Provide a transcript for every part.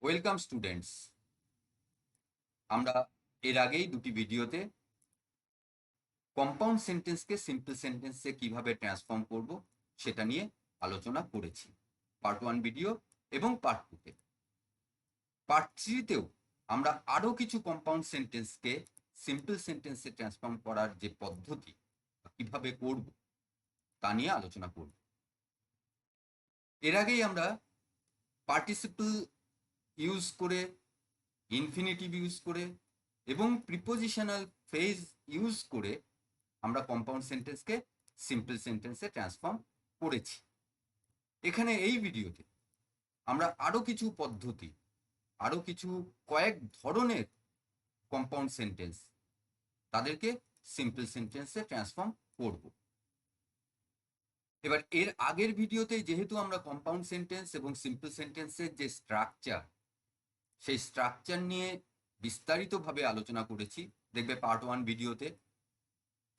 Welcome students. আমরা এর আগেই দুটি ভিডিওতে কম্পাউন্ড সেন্টেন্সকে সিম্পল সেন্টেন্সে কিভাবে ট্রান্সফর্ম করব সেটা নিয়ে আলোচনা করেছি, পার্ট 1 ভিডিও এবং পার্ট 2 তে। পার্ট 3 তেও আমরা আরো কিছু কম্পাউন্ড সেন্টেন্সকে সিম্পল সেন্টেন্সে ট্রান্সফর্ম করার যে পদ্ধতি কিভাবে করব তা নিয়ে আলোচনা করব। এর আগেই আমরা পার্টিসিপল ইউজ করে, ইনফিনিটিভ ইউজ করে এবং প্রিপোজিশনাল ফ্রেজ ইউজ করে আমরা কম্পাউন্ড সেন্টেন্সকে সিম্পল সেন্টেন্সে ট্রান্সফর্ম করেছি। এখানে এই ভিডিওতে আমরা আরো কিছু পদ্ধতি, আরো কিছু কয়েক ধরনের কম্পাউন্ড সেন্টেন্স তাদেরকে সিম্পল সেন্টেন্সে ট্রান্সফর্ম করব। এবার এর আগের ভিডিওতে যেহেতু আমরা কম্পাউন্ড সেন্টেন্স এবং সিম্পল সেন্টেন্সের যে স্ট্রাকচার, সেই স্ট্রাকচার নিয়ে বিস্তারিতভাবে আলোচনা করেছি, দেখবে পার্ট 1 ভিডিওতে।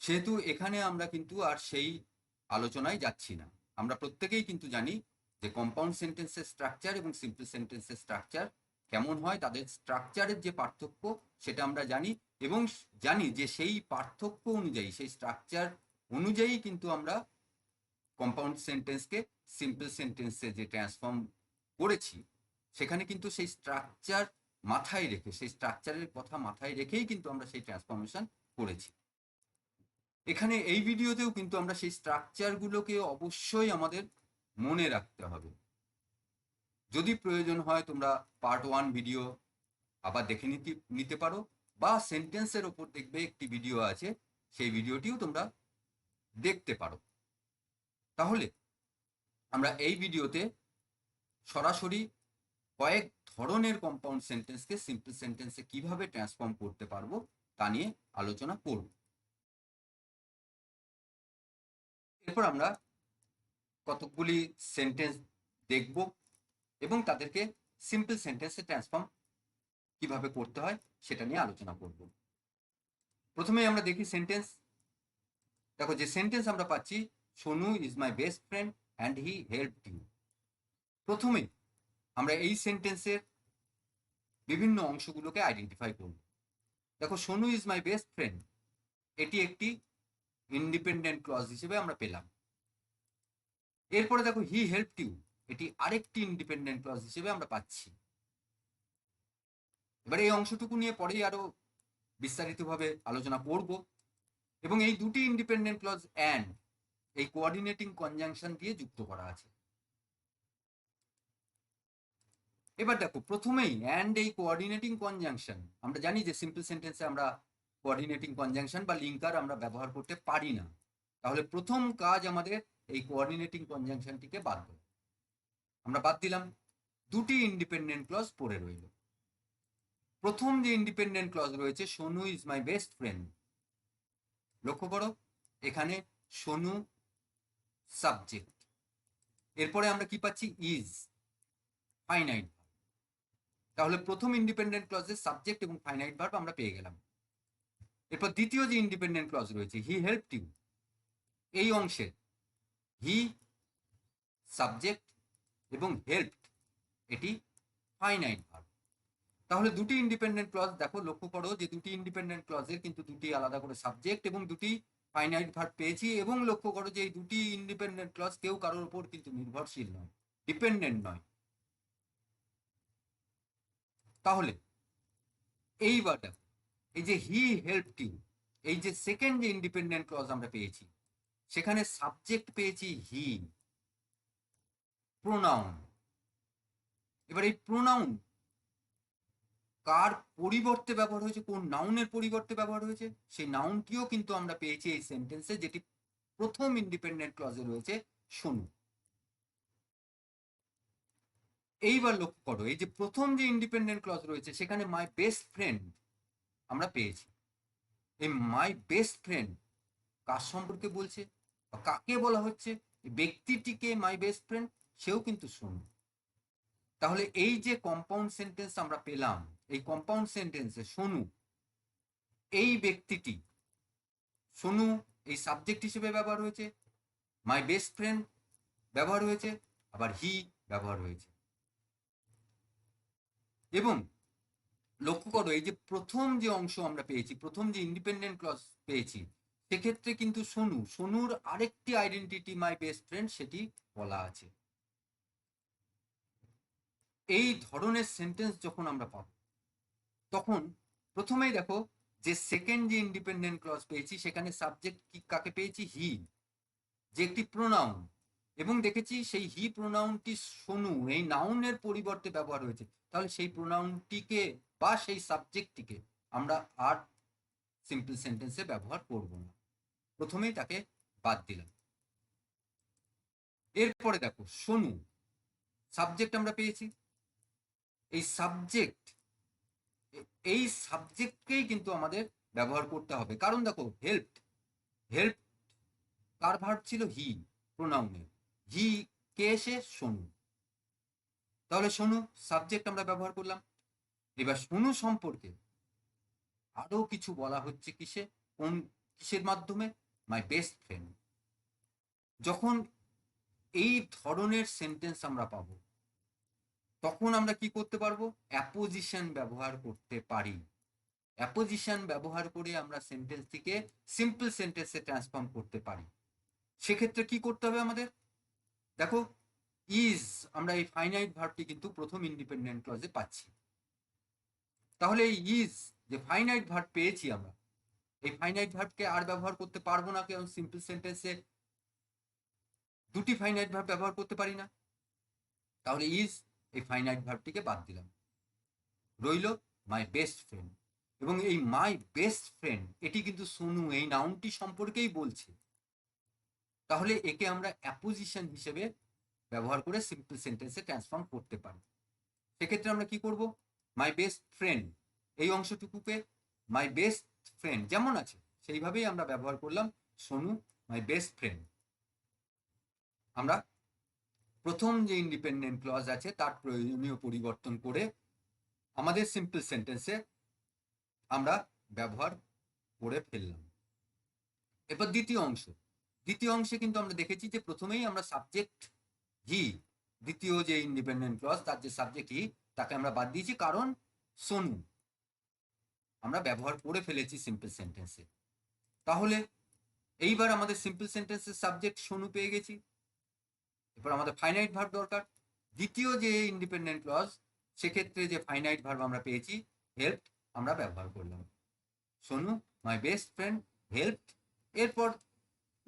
সেহেতু এখানে আমরা কিন্তু আর সেই আলোচনায় যাচ্ছি না। আমরা প্রত্যেকেই কিন্তু জানি যে কম্পাউন্ড সেন্টেন্সের স্ট্রাকচার এবং সিম্পল সেন্টেন্সের স্ট্রাকচার কেমন হয়, তাদের স্ট্রাকচারের যে পার্থক্য সেটা আমরা জানি এবং জানি যে সেই পার্থক্য অনুযায়ী, সেই স্ট্রাকচার অনুযায়ী কিন্তু আমরা কম্পাউন্ড সেন্টেন্সকে সিম্পল সেন্টেন্সে যে ট্রান্সফর্ম করেছি সেখানে কিন্তু সেই স্ট্রাকচার মাথায় রেখে, সেই স্ট্রাকচারের কথা মাথায় রেখেই কিন্তু আমরা সেই ট্রান্সফরমেশন করেছি। এখানে এই ভিডিওতেও কিন্তু আমরা সেই স্ট্রাকচারগুলোকে অবশ্যই আমাদের মনে রাখতে হবে। যদি প্রয়োজন হয় তোমরা পার্ট 1 ভিডিও আবার দেখে নিতে পারো, বা সেন্টেন্সের ওপর দেখবে একটি ভিডিও আছে, সেই ভিডিওটিও তোমরা দেখতে পারো। তাহলে আমরা এই ভিডিওতে সরাসরি কয়েক ধরনের কম্পাউন্ড সেন্টেন্সকে সিম্পল সেন্টেন্সে কিভাবে ট্রান্সফর্ম করতে পারবো তা নিয়ে আলোচনা করব। এরপর আমরা কতকগুলি সেন্টেন্স দেখব এবং তাদেরকে সিম্পল সেন্টেন্সে ট্রান্সফর্ম কিভাবে করতে হয় সেটা নিয়ে আলোচনা করব। প্রথমে আমরা দেখি সেন্টেন্স। দেখো, যে সেন্টেন্স আমরা পাচ্ছি, Sonu is my best friend and he helped you. প্রথমে আমরা এই সেন্টেন্সের বিভিন্ন অংশগুলোকে আইডেন্টিফাই করব। দেখো, Sonu is my best friend, এটি একটি ইন্ডিপেন্ডেন্ট ক্লজ হিসেবে আমরা পেলাম। এরপরে দেখো, হি হেল্পড ইউ, এটি আরেকটি ইন্ডিপেন্ডেন্ট ক্লজ হিসেবে আমরা পাচ্ছি। এবার এই অংশটুকু নিয়ে পরেই আরো বিস্তারিতভাবে আলোচনা করব এবং এই দুটি ইন্ডিপেন্ডেন্ট ক্লজ অ্যান্ড এই কোঅর্ডিনেটিং কনজাংশন দিয়ে যুক্ত করা আছে। এবার দেখো, প্রথমেই অ্যান্ড এই কোঅর্ডিনেটিং কনজাংশন, আমরা জানি যে সিম্পল সেন্টেন্সে আমরা কোঅর্ডিনেটিং কনজাংশন বা লিঙ্কার আমরা ব্যবহার করতে পারি না। তাহলে প্রথম কাজ আমাদের এই কোঅর্ডিনেটিং কনজাংশনটিকে বাদ দেওয়া। আমরা বাদ দিলাম, দুটি ইন্ডিপেন্ডেন্ট ক্লজ পড়ে রইল। প্রথম যে ইন্ডিপেন্ডেন্ট ক্লজ রয়েছে, Sonu is my best friend, লক্ষ্য করো এখানে সোনু সাবজেক্ট, এরপরে আমরা কি পাচ্ছি, ইজ, ফাইনাইট। তাহলে প্রথম ইন্ডিপেন্ডেন্ট ক্লজের সাবজেক্ট এবং ফাইনাইট ভার্ব আমরা পেয়ে গেলাম। এরপর দ্বিতীয় যে ইন্ডিপেন্ডেন্ট ক্লজ রয়েছে, হি হেল্পড ইউ, এই অংশের হি সাবজেক্ট এবং হেল্পড এটি ফাইনাইট ভার্ব। তাহলে দুটি ইন্ডিপেন্ডেন্ট ক্লজ, দেখো লক্ষ্য করো যে দুটি ইন্ডিপেন্ডেন্ট ক্লজের কিন্তু দুটি আলাদা করে সাবজেক্ট এবং দুটি ফাইনাইট ভার্ব পেয়েছি, এবং লক্ষ্য করো যে এই দুটি ইন্ডিপেন্ডেন্ট ক্লজ কেউ কারোর উপর কিন্তু নির্ভরশীল নয়, ডিপেন্ডেন্ট নয়। তাহলে এইবার দেখো, এই যে হি হেল্পড ইউ, এই যে সেকেন্ড যে ইন্ডিপেন্ডেন্ট ক্লজ আমরা পেয়েছি, সেখানে সাবজেক্ট পেয়েছি হি, প্রোনাউন। এবার এই প্রোনাউন কার পরিবর্তে ব্যবহার হয়েছে, কোন নাউনের পরিবর্তে ব্যবহার হয়েছে, সেই নাউনটিও কিন্তু আমরা পেয়েছি এই সেন্টেন্সে, যেটি প্রথম ইন্ডিপেন্ডেন্ট ক্লজে রয়েছে, সোনু। এইবার লক্ষ্য করো, এই যে প্রথম যে ইন্ডিপেন্ডেন্ট ক্লজ রয়েছে সেখানে মাই বেস্ট ফ্রেন্ড আমরা পেয়েছি। এই মাই বেস্ট ফ্রেন্ড কার সম্পর্কে বলছে, কাকে বলা হচ্ছে, ব্যক্তিটিকে মাই বেস্ট ফ্রেন্ড, সেও কিন্তু সোনু। তাহলে এই যে কম্পাউন্ড সেন্টেন্স আমরা পেলাম, এই কম্পাউন্ড সেন্টেন্সে সোনু এই ব্যক্তিটি, সোনু এই সাবজেক্ট হিসেবে ব্যবহার হয়েছে, মাই বেস্ট ফ্রেন্ড ব্যবহার হয়েছে, আবার হি ব্যবহার হয়েছে। এবং লক্ষ্য করো এই যে প্রথম যে অংশ আমরা পেয়েছি, প্রথম যে ইন্ডিপেন্ডেন্ট ক্লজ পেয়েছি, সেক্ষেত্রে কিন্তু সোনুর আরেকটি আইডেন্টিটি মাই বেস্ট ফ্রেন্ড সেটি বলা আছে। এই ধরনের সেন্টেন্স যখন আমরা পাবো, তখন প্রথমেই দেখো যে সেকেন্ড যে ইন্ডিপেন্ডেন্ট ক্লজ পেয়েছি সেখানে সাবজেক্ট কি কাকে পেয়েছি, হি, যে একটি প্রোনাউন, এবং দেখেছি সেই হি প্রোনাউনটি সোনু এই নাউনের পরিবর্তে ব্যবহার হয়েছে। তাহলে সেই প্রোনাউনটিকে বা সেই সাবজেক্টটিকে আমরা আর সিম্পল সেন্টেন্সে ব্যবহার করব না, প্রথমেই তাকে বাদ দিলাম। এরপরে দেখো সোনু সাবজেক্ট আমরা পেয়েছি, এই সাবজেক্টকেই কিন্তু আমাদের ব্যবহার করতে হবে, কারণ দেখো হেল্প হেল্প কার ভার্ব ছিল, হি প্রোনাউনের, হি কে এসে সোনু, তাহলে সোনু সাবজেক্ট আমরা ব্যবহার করলাম। এবার সোনু সম্পর্কে আরো কিছু বলা হচ্ছে কিসের মাধ্যমে, মাই বেস্ট ফ্রেন্ড। যখন এই ধরনের সেন্টেন্স আমরা পাবো, তখন আমরা কি করতে পারবো, অ্যাপোজিশন ব্যবহার করতে পারি। অ্যাপোজিশন ব্যবহার করে আমরা সেন্টেন্সটিকে সিম্পল সেন্টেন্সে ট্রান্সফর্ম করতে পারি। সেক্ষেত্রে কি করতে হবে আমাদের, দেখো ইজ, আমরা এই ফাইনাইট ভার্বটি কিন্তু প্রথম ইন্ডিপেন্ডেন্ট ক্লজে পাচ্ছি। তাহলে এই ইজ যে ফাইনাইট ভার্ব পেয়েছি আমরা, এই ফাইনাইট ভার্বকে আর ব্যবহার করতে পারবো না, কারণ সিম্পল সেন্টেন্সে দুটি ফাইনাইট ভার্ব ব্যবহার করতে পারি না। তাহলে ইজ এই ফাইনাইট ভার্বটিকে বাদ দিলাম, রইল মাই বেস্ট ফ্রেন্ড। এবং এই মাই বেস্ট ফ্রেন্ড এটি কিন্তু সোনু এই নাউনটি সম্পর্কেই বলছে, তাহলে একে আমরা অ্যাপোজিশন হিসেবে ব্যবহার করে সিম্পল সেন্টেন্সে ট্রান্সফর্ম করতে পারি। সেক্ষেত্রে আমরা কি করব, মাই বেস্ট ফ্রেন্ড এই অংশটুকুকে মাই বেস্ট ফ্রেন্ড যেমন আছে সেইভাবেই আমরা ব্যবহার করলাম, সোনু মাই বেস্ট ফ্রেন্ড। আমরা প্রথম যে ইন্ডিপেন্ডেন্ট ক্লজ আছে তার প্রয়োজনীয় পরিবর্তন করে আমাদের সিম্পল সেন্টেন্সে আমরা ব্যবহার করে ফেললাম। এবার দ্বিতীয় অংশে কিন্তু আমরা দেখেছি যে প্রথমেই আমরা সাবজেক্ট হি, দ্বিতীয় যে ইন্ডিপেন্ডেন্ট ক্লজ তার যে সাবজেক্ট হি তাকে আমরা বাদ দিয়েছি, কারণ সোনু আমরা ব্যবহার করে ফেলেছি সিম্পল সেন্টেন্সে। তাহলে এইবার আমাদের সিম্পল সেন্টেন্সের সাবজেক্ট সোনু পেয়ে গেছি, এবার আমাদের ফাইনাইট ভার্ব দরকার। দ্বিতীয় যে ইন্ডিপেন্ডেন্ট ক্লজ সেক্ষেত্রে যে ফাইনাইট ভার্ব আমরা পেয়েছি হেল্প আমরা ব্যবহার করলাম, Sonu my best friend help. এরপর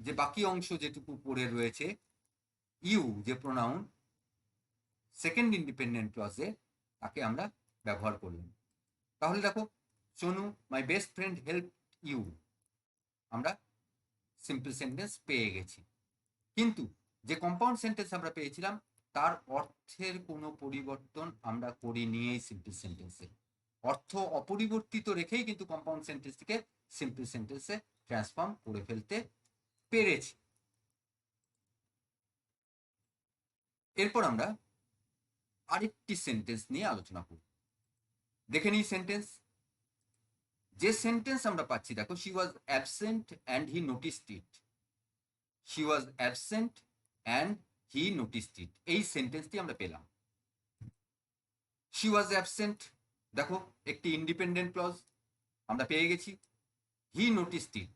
যে বাকি অংশ যেটুকু পড়ে রয়েছে, ইউ যে প্রোনাউন সেকেন্ড ইন্ডিপেন্ডেন্ট ক্লজে তাকে আমরা ব্যবহার করলাম। তাহলে দেখো Sonu my best friend help you, আমরা সিম্পল সেন্টেন্স পেয়ে গেছি। কিন্তু যে কম্পাউন্ড সেন্টেন্স আমরা পেয়েছিলাম তার অর্থের কোনো পরিবর্তন আমরা করিনি এই সিম্পল সেন্টেন্সে, অর্থ অপরিবর্তিত রেখেই কিন্তু কম্পাউন্ড সেন্টেন্সটিকে সিম্পল সেন্টেন্সে ট্রান্সফর্ম করে ফেলতে পেরেছি। এরপর আমরা আরেকটি সেন্টেন্স নিয়ে আলোচনা করব, দেখে নিই সেন্টেন্স। যে সেন্টেন্স আমরা পাচ্ছি দেখো, she was absent and he noticed it, she was absent and he noticed it, এই সেন্টেন্সটি আমরা পেলাম। শি ওয়াজ অ্যাবসেন্ট দেখো একটি ইন্ডিপেন্ডেন্ট ক্লজ আমরা পেয়ে গেছি, হি নোটিসড ইট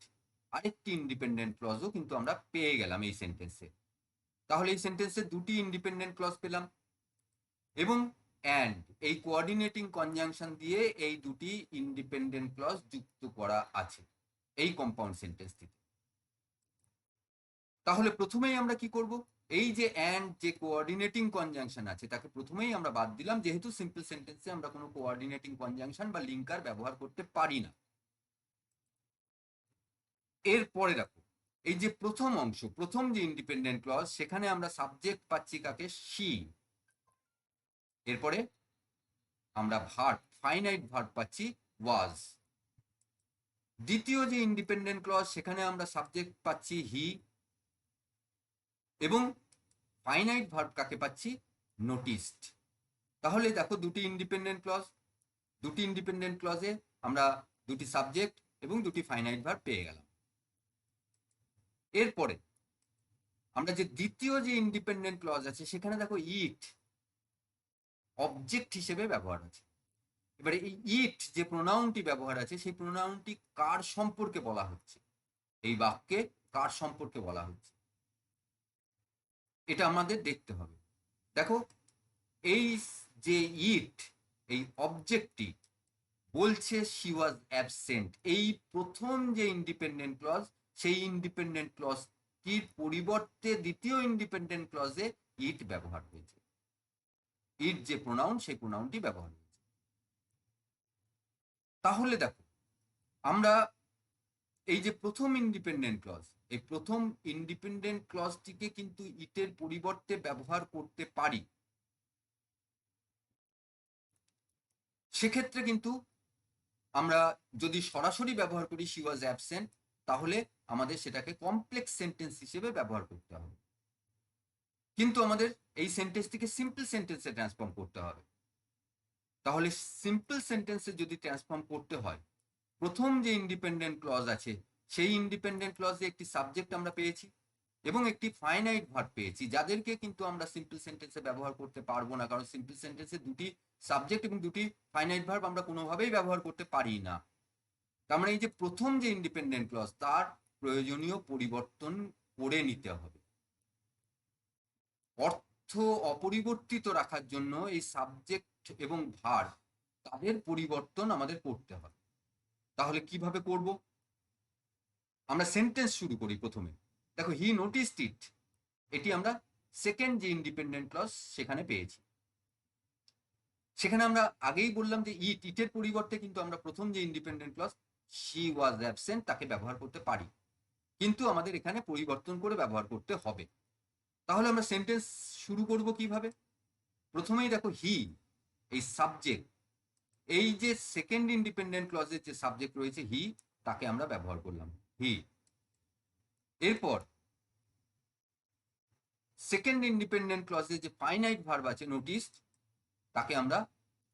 আরেকটি ইন্ডিপেন্ডেন্ট ক্লজও কিন্তু আমরা পেয়ে গেলাম এই সেন্টেন্সে। তাহলে এই সেন্টেন্সে দুটি ইন্ডিপেন্ডেন্ট ক্লজ পেলাম, এবং অ্যান্ড এই কোঅর্ডিনেটিং কনজাংশন দিয়ে এই দুটি ইন্ডিপেন্ডেন্ট ক্লজ যুক্ত করা আছে এই কম্পাউন্ড সেন্টেন্সটিতে। তাহলে প্রথমেই আমরা কি করব, এই যে অ্যান্ড যে কোঅর্ডিনেটিং কনজাংশন আছে তাকে প্রথমেই আমরা বাদ দিলাম, যেহেতু সিম্পল সেন্টেন্সে আমরা কোনো কোঅর্ডিনেটিং কনজাংশন বা লিঙ্কার ব্যবহার করতে পারি না। এরপরে দেখো এই যে প্রথম অংশ, প্রথম যে ইন্ডিপেন্ডেন্ট ক্লজ সেখানে আমরা সাবজেক্ট পাচ্ছি কাকে, শি, এরপরে আমরা ভার্ব ফাইনাইট ভার্ব পাচ্ছি ওয়াজ। দ্বিতীয় যে ইন্ডিপেন্ডেন্ট ক্লজ সেখানে আমরা সাবজেক্ট পাচ্ছি হি, এবং ফাইনাইট ভার্ব কাকে পাচ্ছি, নোটিসড। তাহলে দেখো দুটি ইন্ডিপেন্ডেন্ট ক্লজে আমরা দুটি সাবজেক্ট এবং দুটি ফাইনাইট ভার্ব পেয়ে গেলাম। এরপরে আমরা যে দ্বিতীয় যে ইন্ডিপেন্ডেন্ট ক্লজ আছে সেখানে দেখো ইট অবজেক্ট হিসেবে ব্যবহার আছে, এবারে এই ইট যে প্রোনাউনটি ব্যবহার আছে সেই প্রোনাউনটি কার সম্পর্কে বলা হচ্ছে, এই বাক্যে কার সম্পর্কে বলা হচ্ছে, এটা আমাদের দেখতে হবে। দেখো এই যে ইট, এই অবজেক্টটি বলছে শি ওয়াজ অ্যাবসেন্ট, এই প্রথম যে ইন্ডিপেন্ডেন্ট ক্লজ, সেই ইন্ডিপেন্ডেন্ট ক্লজটির পরিবর্তে দ্বিতীয় ইন্ডিপেন্ডেন্ট ক্লজে ইট ব্যবহার হয়েছে। ইট যে প্রোনাউন সেই প্রোনাউনটি ব্যবহার হয়েছে। তাহলে দেখো আমরা এই যে প্রথম ইন্ডিপেন্ডেন্ট ক্লজ, এই প্রথম ইন্ডিপেন্ডেন্ট ক্লজটিকে কিন্তু ইটের পরিবর্তে ব্যবহার করতে পারি। সেক্ষেত্রে কিন্তু আমরা যদি সরাসরি ব্যবহার করি শি ওয়াজ অ্যাবসেন্ট, তাহলে আমাদের সেটাকে কমপ্লেক্স সেন্টেন্স হিসেবে ব্যবহার করতে হবে। কিন্তু আমাদের এই সেন্টেন্সটিকে সিম্পল সেন্টেন্সে ট্রান্সফর্ম করতে হবে। তাহলে সিম্পল সেন্টেন্সে যদি ট্রান্সফর্ম করতে হয়, প্রথম যে ইন্ডিপেন্ডেন্ট ক্লজ আছে সেই ইন্ডিপেন্ডেন্ট ক্লজে একটি সাবজেক্ট আমরা পেয়েছি এবং একটি ফাইনাইট ভার্ব পেয়েছি, যাদেরকে কিন্তু আমরা সিম্পল সেন্টেন্সে ব্যবহার করতে পারবো না, কারণ সিম্পল সেন্টেন্সে দুটি সাবজেক্ট এবং দুটি ফাইনাইট ভার্ব আমরা কোনোভাবেই ব্যবহার করতে পারি না। তার মানে এই যে প্রথম যে ইন্ডিপেন্ডেন্ট ক্লজ, তার প্রয়োজনীয় পরিবর্তন করে নিতে হবে। অর্থ অপরিবর্তিত রাখার জন্য এই সাবজেক্ট এবং ভার্ব তাদের পরিবর্তন আমাদের করতে হবে। তাহলে কিভাবে করব? আমরা সেন্টেন্স শুরু করি প্রথমে। দেখো হি নোটিসড ইট, এটি আমরা সেকেন্ড যে ইন্ডিপেন্ডেন্ট ক্লজ সেখানে পেয়েছি। সেখানে আমরা আগেই বললাম যে ইটের পরিবর্তে কিন্তু আমরা প্রথম যে independent clause she was absent তাকে ব্যবহার করতে পারি, কিন্তু আমাদের এখানে পরিবর্তন করে ব্যবহার করতে হবে। তাহলে আমরা সেন্টেন্স শুরু করব কিভাবে? প্রথমেই দেখো হি, এই সাবজেক্ট, এই যে সেকেন্ড ইন্ডিপেন্ডেন্ট ক্লজের যে সাবজেক্ট রয়েছে হি, তাকে আমরা ব্যবহার করলাম হি। এরপর সেকেন্ড ইন্ডিপেন্ডেন্ট ক্লজে যে ফাইনাইট ভার্ব আছে নোটিসড, তাকে আমরা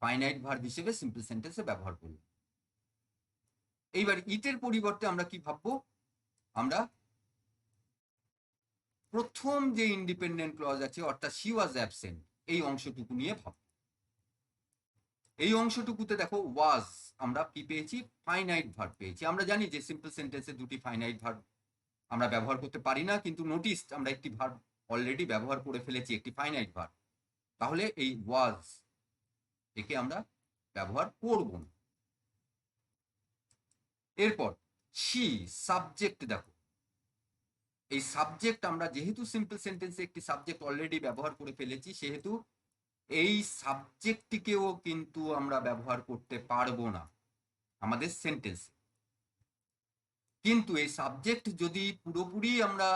ফাইনাইট ভার্ব হিসেবে সিম্পল সেন্টেন্সে ব্যবহার করলাম। এইবার ইটের পরিবর্তে আমরা কি ভাববো? আমরা প্রথম যে ইন্ডিপেন্ডেন্ট ক্লজ আছে অর্থাৎ শি ওয়াজ অ্যাবসেন্ট, এই অংশটুকু নিয়ে ভাববো। এই অংশটুকুতে দেখো ওয়াজ আমরা কি পেয়েছি? ফাইনাইট ভার্ব পেয়েছি। আমরা জানি যে সিম্পল সেন্টেন্সে দুটি ফাইনাইট ভার্ব আমরা ব্যবহার করতে পারি না, কিন্তু নোটিস আমরা একটি ভার্ব অলরেডি ব্যবহার করে ফেলেছি, একটি ফাইনাইট ভার্ব। তাহলে এই ওয়াজ একে আমরা ব্যবহার করব না। এরপর শি সাবজেক্ট, দেখো এই সাবজেক্ট আমরা যেহেতু সিম্পল সেন্টেন্সে একটি সাবজেক্ট অলরেডি ব্যবহার করে ফেলেছি, সেহেতু এই সাবজেক্টটিকেও কিন্তু আমরা ব্যবহার করতে পারবো না আমাদের সেন্টেন্সে। কিন্তু এই সাবজেক্ট যদি পুরোপুরি আমরা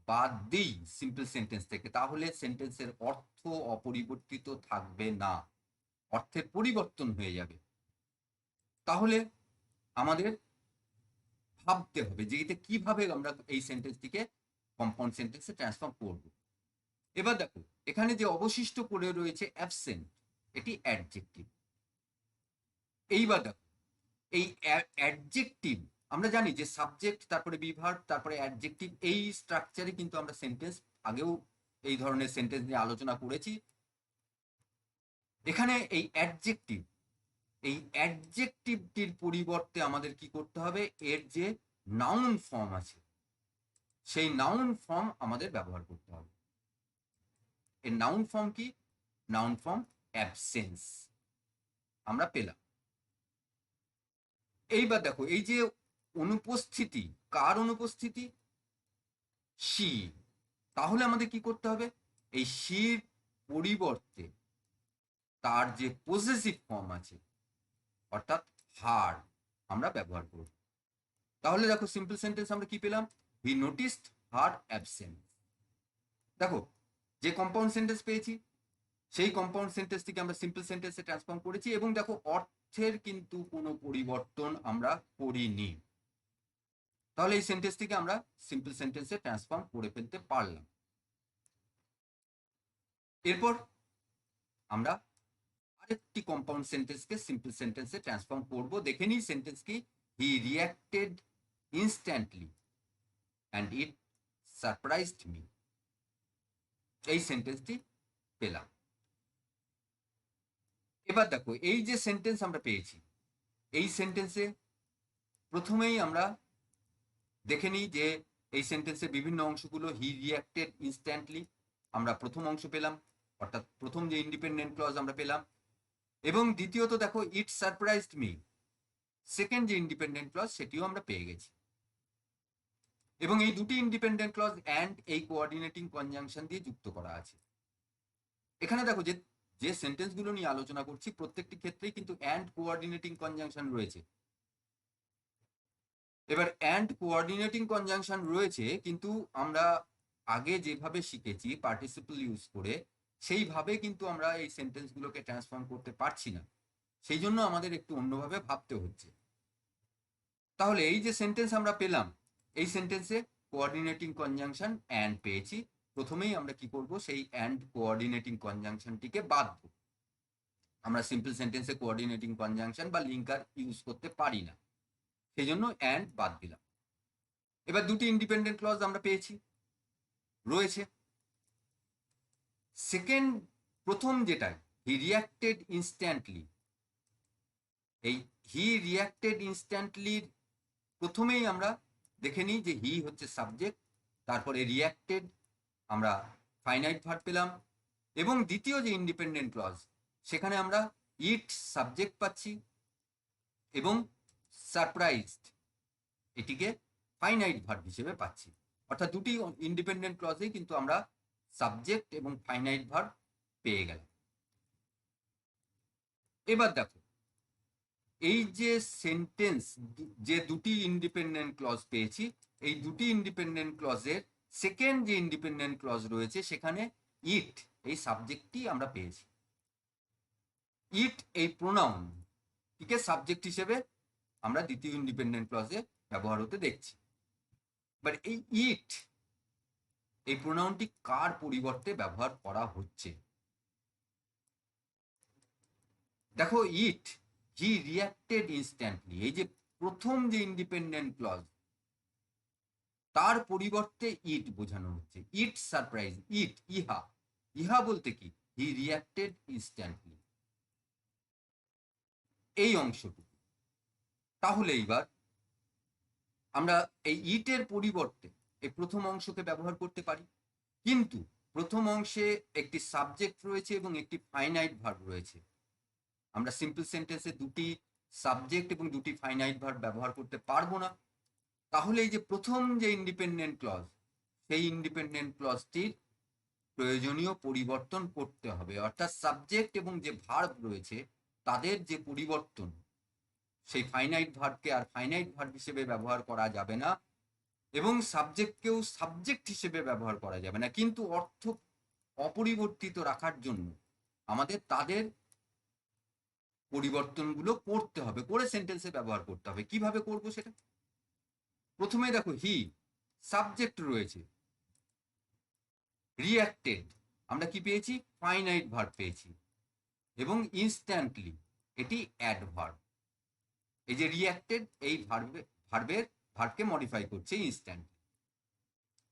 বাদ দিই সিম্পল সেন্টেন্স থেকে, তাহলে সেন্টেন্সের অর্থ অপরিবর্তিত থাকবে না, অর্থের পরিবর্তন হয়ে যাবে। তাহলে আমাদের ভাবতে হবে যে এটা কিভাবে আমরা এই সেন্টেন্সটিকে কম্পাউন্ড সেন্টেন্সে ট্রান্সফর্ম করব। এবার দেখো এখানে যে অবশিষ্ট পড়ে রয়েছে অ্যাবসেন্ট, এটি অ্যাডজেক্টিভ। এইবার দেখো এই অ্যাডজেক্টিভ, আমরা জানি যে সাবজেক্ট তারপরে বিভার্ব তারপরে অ্যাডজেক্টিভ, এই স্ট্রাকচারে কিন্তু আমরা সেন্টেন্স আগেও এই ধরনের সেন্টেন্স নিয়ে আলোচনা করেছি। এখানে এই অ্যাডজেক্টিভটির পরিবর্তে আমাদের কি করতে হবে? এর যে নাউন ফর্ম আছে সেই নাউন ফর্ম আমাদের ব্যবহার করতে হবে। এর নাউন ফর্ম কি? নাউন ফর্ম অ্যাবসেন্স আমরা পেলাম। এইবার দেখো এই যে অনুপস্থিতি, কার অনুপস্থিতি? শি। তাহলে আমাদের কি করতে হবে? এই শির পরিবর্তে তার যে পজেসিভ ফর্ম আছে অর্থাৎ হার আমরা ব্যবহার করব। তাহলে দেখো সিম্পল সেন্টেন্স আমরা কি পেলাম? হি নোটিসড হার অ্যাবসেন্স। দেখো যে কম্পাউন্ড সেন্টেন্স পেয়েছি সেই কম্পাউন্ড সেন্টেন্সটিকে আমরা সিম্পল সেন্টেন্সে ট্রান্সফর্ম করেছি এবং দেখো অর্থের কিন্তু কোনো পরিবর্তন আমরা করিনি। তাহলে এই সেন্টেন্সটিকে আমরা সিম্পল সেন্টেন্সে ট্রান্সফর্ম করে ফেলতে পারলাম। এরপর আমরা আরেকটি কম্পাউন্ড সেন্টেন্সকে সিম্পল সেন্টেন্সে ট্রান্সফর্ম করব। দেখে নিই সেন্টেন্স কি? He reacted instantly and it surprised me. এই সেন্টেন্সটি পেলাম। এবার দেখো এই যে সেন্টেন্স আমরা পেয়েছি, এই সেন্টেন্সে প্রথমেই আমরা দেখে নিই যে এই সেন্টেন্সের বিভিন্ন অংশগুলো। হি রিয়াক্টেড ইনস্ট্যান্টলি, আমরা প্রথম অংশ পেলাম, অর্থাৎ প্রথম যে ইন্ডিপেন্ডেন্ট ক্লজ আমরা পেলাম। এবং দ্বিতীয়ত দেখো ইট সারপ্রাইজড মি, সেকেন্ড যে ইন্ডিপেন্ডেন্ট ক্লজ সেটিও আমরা পেয়ে গেছি। এবং এই দুটি ইন্ডিপেন্ডেন্ট ক্লজ অ্যান্ড এই কোঅর্ডিনেটিং কনজাংশন দিয়ে যুক্ত করা আছে। এখানে দেখো যে যে সেন্টেন্সগুলো নিয়ে আলোচনা করছি প্রত্যেকটি ক্ষেত্রেই কিন্তু অ্যান্ড কোঅর্ডিনেটিং কনজাংশন রয়েছে। এবার অ্যান্ড কোঅর্ডিনেটিং কনজাংশন রয়েছে, কিন্তু আমরা আগে যেভাবে শিখেছি পার্টিসিপল ইউজ করে সেইভাবে কিন্তু আমরা এই সেন্টেন্সগুলোকে ট্রান্সফর্ম করতে পারছি না। সেই জন্য আমাদের একটু অন্যভাবে ভাবতে হচ্ছে। তাহলে এই যে সেন্টেন্স আমরা পেলাম, এই সেন্টেন্সে কোঅর্ডিনেটিং কনজাংশন অ্যান্ড পেয়েছি। প্রথমেই আমরা কি করব, সেই অ্যান্ড কোঅর্ডিনেটিং কনজাংশনটিকে বাদ দেব। আমরা সিম্পল সেন্টেন্সে কোঅর্ডিনেটিং কনজাংশন বা লিঙ্কার ইউজ করতে পারি না, সেই জন্য অ্যান্ড বাদ দিলাম। এবার দুটি ইন্ডিপেন্ডেন্ট ক্লজ আমরা পেয়েছি, রয়েছে। সেকেন্ড, প্রথম যেটা হি রিয়াক্টেড ইনস্ট্যান্টলি, এই হি রিয়াক্টেড ইনস্ট্যান্টলির প্রথমেই আমরা দেখে নিই যে হি হচ্ছে সাবজেক্ট, তারপরে রিয়াক্টেড আমরা ফাইনাইট ভার্ব পেলাম, এবং দ্বিতীয় যে ইন্ডিপেন্ডেন্ট ক্লজ সেখানে আমরা ইট সাবজেক্ট পাচ্ছি এবং সারপ্রাইজড এটিকে ফাইনাইট ভার্ব হিসেবে পাচ্ছি। অর্থাৎ দুটি ইন্ডিপেন্ডেন্ট ক্লজেই কিন্তু আমরা সাবজেক্ট এবং ফাইনাইট ভার্ব পেয়ে গেলাম। এবার দেখো এই যে সেন্টেন্স, যে দুটি ইন্ডিপেন্ডেন্ট ক্লজ পেয়েছি, এই দুটি ইন্ডিপেন্ডেন্ট ক্লজের সেকেন্ড যে ইন্ডিপেন্ডেন্ট ক্লজ রয়েছে সেখানে ইট এই সাবজেক্টটি আমরা পেয়েছি। ইট এই প্রোনাউন টিকে সাবজেক্ট হিসেবে আমরা দ্বিতীয় ইন্ডিপেন্ডেন্ট ক্লজে ব্যবহার হতে দেখছি। বাট এই ইট এই প্রোনাউনটি কার পরিবর্তে ব্যবহার করা হচ্ছে? দেখো ইট হি রিয়াক্টেড ইনস্ট্যান্টলি, এই যে প্রথম যে ইন্ডিপেন্ডেন্ট ক্লজ তার পরিবর্তে ইট বোঝানো হচ্ছে। ইট সারপ্রাইজ, ইট ইহা, ইহা বলতে কি হি রিয়াক্টেড ইনস্ট্যান্টলি, এই অংশটুকু। তাহলে এইবার আমরা এই ইটের পরিবর্তে এই প্রথম অংশকে ব্যবহার করতে পারি, কিন্তু প্রথম অংশে একটি সাবজেক্ট রয়েছে এবং একটি ফাইনাইট ভার্ব রয়েছে। আমরা সিম্পল সেন্টেন্সে দুটি সাবজেক্ট এবং দুটি ফাইনাইট ভার্ব ব্যবহার করতে পারবো না। তাহলে এই যে প্রথম যে ইন্ডিপেন্ডেন্ট ক্লজ, সেই ইন্ডিপেন্ডেন্ট ক্লজটির প্রয়োজনীয় পরিবর্তন করতে হবে। অর্থাৎ সাবজেক্ট এবং যে ভার্ব রয়েছে তাদের যে পরিবর্তন, সেই ফাইনাইট ভার্বকে আর ফাইনাইট ভার্ব হিসেবে ব্যবহার করা যাবে না, এবং সাবজেক্টকেও সাবজেক্ট হিসেবে ব্যবহার করা যাবে না, কিন্তু অর্থ অপরিবর্তিত রাখার জন্য আমাদের তাদের পরিবর্তনগুলো করতে হবে, করে সেন্টেন্সে ব্যবহার করতে হবে। কিভাবে করব সেটা? প্রথমে দেখো হি সাবজেক্ট রয়েছে, রিয়াক্টেড আমরা কি পেয়েছি, ফাইনাইট ভার্ব পেয়েছি, এবং ইনস্ট্যান্টলি এটি অ্যাডভার্ব। এই যে রিয়াক্টেড এই ভার্বকে মডিফাই করছে ইনস্ট্যান্টলি,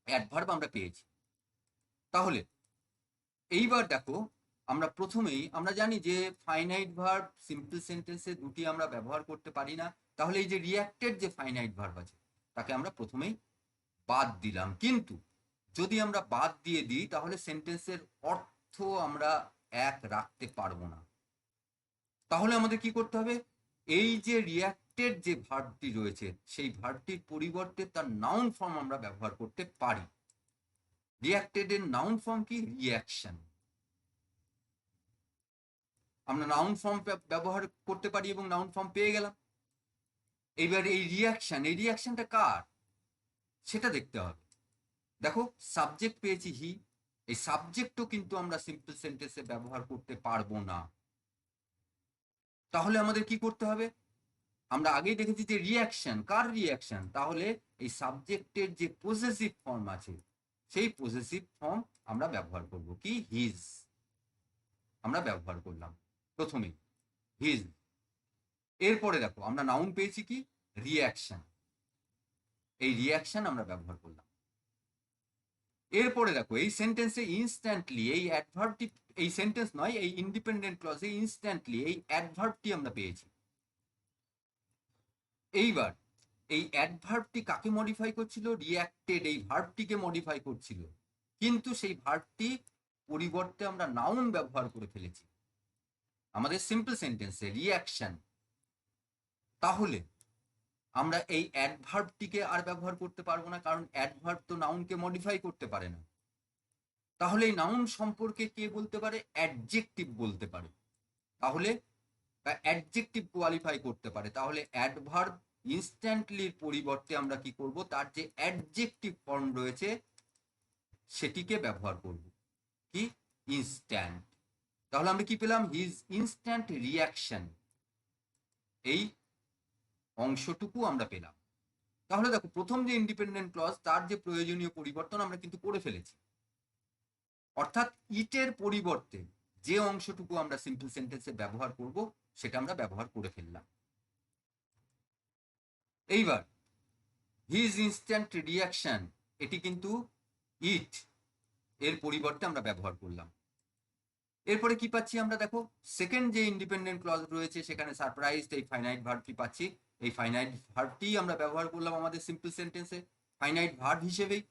অ্যাডভার্ব আমরা পেয়েছি। তাহলে এইবার দেখো আমরা প্রথমেই আমরা জানি যে ফাইনাইট ভার্ব সিম্পল সেন্টেন্সে দুটি আমরা ব্যবহার করতে পারি না। তাহলে এই যে রিয়াক্টেড যে ফাইনাইট ভার্ব আছে তাকে আমরা প্রথমেই বাদ দিলাম। কিন্তু যদি আমরা বাদ দিয়ে দিই তাহলে সেন্টেন্সের অর্থ আমরা এক রাখতে পারবো না। তাহলে আমাদের কি করতে হবে, এই যে রিয়াক্টেড যে ভার্বটি রয়েছে সেই ভার্বটির পরিবর্তে তার নাউন ফর্ম আমরা ব্যবহার করতে পারি। রিয়াক্টেড এর নাউন ফর্ম কি, রিয়াকশন। আমরা নাউন ফর্ম ব্যবহার করতে পারি এবং নাউন ফর্ম পেয়ে গেলাম। এইবার এই রিয়াকশনটা কার সেটা দেখতে হবে। দেখো সাবজেক্ট পেয়েছি হি, এই সাবজেক্টও কিন্তু আমরা সিম্পল সেন্টেন্সে ব্যবহার করতে পারবো না। তাহলে আমাদের কি করতে হবে, আমরা আগেই দেখেছি যে রিয়াকশন, কার রিয়াকশন, তাহলে এই সাবজেক্টের যে পজেসিভ ফর্ম আছে সেই পজেসিভ ফর্ম আমরা ব্যবহার করব। কি, হিজ আমরা ব্যবহার করলাম প্রথমেই, হিজ। এরপরে দেখো আমরা নাউন পেয়েছি কি, রিয়াকশন, এই রিয়াকশন আমরা ব্যবহার করলাম। এরপরে দেখো এই সেন্টেন্সে ইনস্ট্যান্টলি এই অ্যাডভার্বটি, এই সেন্টেন্স নয়, এই ইন্ডিপেন্ডেন্ট ক্লজে ইনস্ট্যান্টলি এই অ্যাডভার্বটি আমরা পেয়েছি। এইবার এই অ্যাডভার্বটি কাকে মডিফাই করছিল? রিঅ্যাক্টেড এই ভার্বটিকে মডিফাই করছিল, কিন্তু সেই ভার্বটি পরিবর্তে আমরা নাউন ব্যবহার করে ফেলেছি আমাদের সিম্পল সেন্টেন্সে, রিঅ্যাকশন। তাহলে আমরা এই অ্যাডভার্বটিকে আর ব্যবহার করতে পারবো না, কারণ অ্যাডভার্ব তো নাউনকে মডিফাই করতে পারে না। তাহলে এই নাউন সম্পর্কে কে বলতে পারে? অ্যাডজেক্টিভ বলতে পারে। তাহলে অ্যাডজেক্টিভ কোয়ালিফাই করতে পারে। তাহলে অ্যাডভার্ব ইনস্ট্যান্টলির পরিবর্তে আমরা কি করব? তার যে অ্যাডজেক্টিভ ফর্ম রয়েছে সেটিকে ব্যবহার করব, কি? ইনস্ট্যান্ট। তাহলে আমরা কি পেলাম? হিজ ইনস্ট্যান্ট রিয়াকশন, এই অংশটুকু আমরা পেলাম। তাহলে দেখো প্রথম যে ইন্ডিপেন্ডেন্ট ক্লজ, তার যে প্রয়োজনীয় পরিবর্তন আমরা কিন্তু করে ফেলেছি। অর্থাৎ ইটের পরিবর্তে যে অংশটুকু আমরা সিম্পল সেন্টেন্সে ব্যবহার করব সেটা আমরা ব্যবহার করে ফেললাম। এইবার হিজ ইনস্ট্যান্ট রিয়াকশন, এটি কিন্তু ইট এর পরিবর্তে আমরা ব্যবহার করলাম। এরপরে কি পাচ্ছি আমরা? দেখো সেকেন্ড যে ইন্ডিপেন্ডেন্ট ক্লজ রয়েছে সেখানে সারপ্রাইজড এই ফাইনাইট ভার্বটি পাচ্ছি। এই ফাইনাইট ভার্বটি আমরা ব্যবহার করলাম আমাদের সিম্পল সেন্টেন্সে ফাইনাইট ভার্ব হিসেবেই।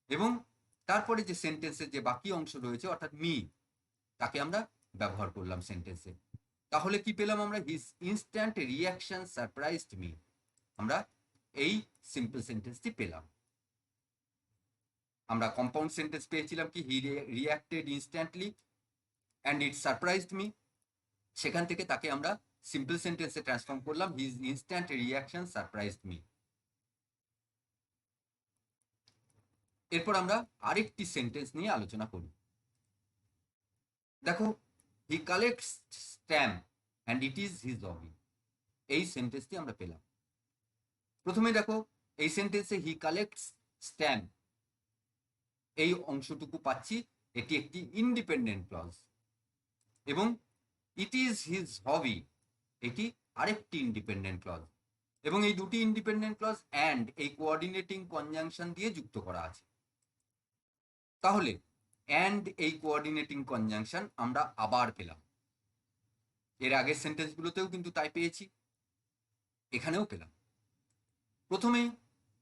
এবং তারপরে যে সেন্টেন্সের যে বাকি অংশ রয়েছে অর্থাৎ মি, তাকে আমরা ব্যবহার করলাম সেন্টেন্সে। তাহলে কি পেলাম আমরা? His instant reaction surprised me. আমরা এই সিম্পল সেন্টেন্সটি পেলাম। আমরা কম্পাউন্ড সেন্টেন্স পেয়েছিলাম কি? He reacted instantly and it surprised me. সেখান থেকে তাকে আমরা সিম্পল সেন্টেন্সে ট্রান্সফর্ম করলাম, his instant reaction surprised me. এরপর আমরা আরেকটি সেন্টেন্স নিয়ে আলোচনা করি। দেখো, he collects stamp and it is his hobby. এই সেন্টেন্সটি আমরা পেলাম। প্রথমে দেখো এই সেন্টেন্সে হি কালেক্টস স্ট্যাম্প, এই অংশটুকু পাচ্ছি, এটি একটি ইন্ডিপেন্ডেন্ট ক্লজ। এবং ইট ইজ হিজ হবি, এটি আরেকটি ইন্ডিপেন্ডেন্ট ক্লজ। এবং এই দুটি ইন্ডিপেন্ডেন্ট ক্লজ অ্যান্ড এই কোঅর্ডিনেটিং কনজাংশন দিয়ে যুক্ত করা আছে। তাহলে অ্যান্ড এই কোঅর্ডিনেটিং কনজাংশন আমরা আবার পেলাম। এর আগের সেন্টেন্সগুলোতেও কিন্তু তাই পেয়েছি, এখানেও পেলাম। প্রথমে